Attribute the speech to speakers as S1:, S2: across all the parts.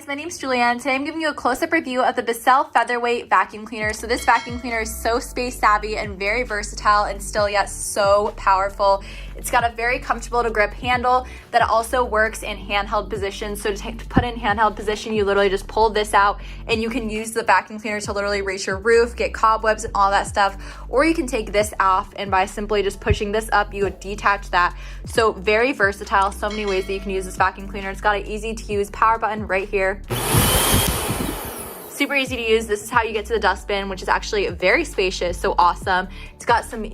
S1: guys, my name is Julianne. Today I'm giving you a close-up review of the Bissell Featherweight vacuum cleaner. So this vacuum cleaner is so space savvy and very versatile and still yet so powerful. It's got a very comfortable to grip handle that also works in handheld position. So to put in handheld position, you literally just pull this out and you can use the vacuum cleaner to literally reach your roof, get cobwebs and all that stuff. Or you can take this off and by simply just pushing this up, you would detach that. So very versatile, so many ways that you can use this vacuum cleaner. It's got an easy to use power button right here. Super easy to use. This is how you get to the dustbin, which is actually very spacious, so awesome. It's got some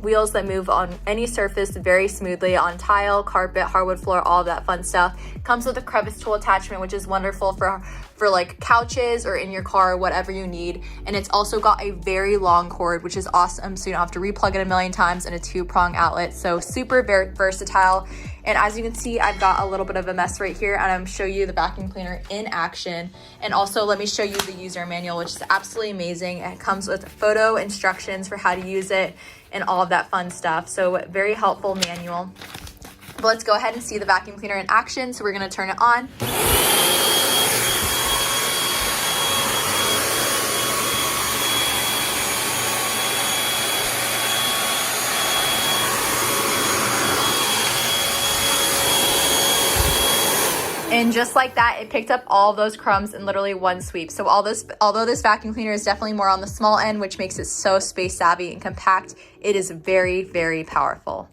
S1: wheels that move on any surface very smoothly, on tile, carpet, hardwood floor, all of that fun stuff. It comes with a crevice tool attachment, which is wonderful for like couches or in your car, whatever you need. And it's also got a very long cord, which is awesome, so you don't have to replug it a million times, and a 2-prong outlet. So super very versatile. And as you can see, I've got a little bit of a mess right here, and I'm gonna show you the vacuum cleaner in action. And also let me show you the user manual, which is absolutely amazing. It comes with photo instructions for how to use it and all of that fun stuff. So very helpful manual. But let's go ahead and see the vacuum cleaner in action. So we're gonna turn it on. And just like that, it picked up all those crumbs in literally one sweep. So although this vacuum cleaner is definitely more on the small end, which makes it so space savvy and compact, it is very, very powerful.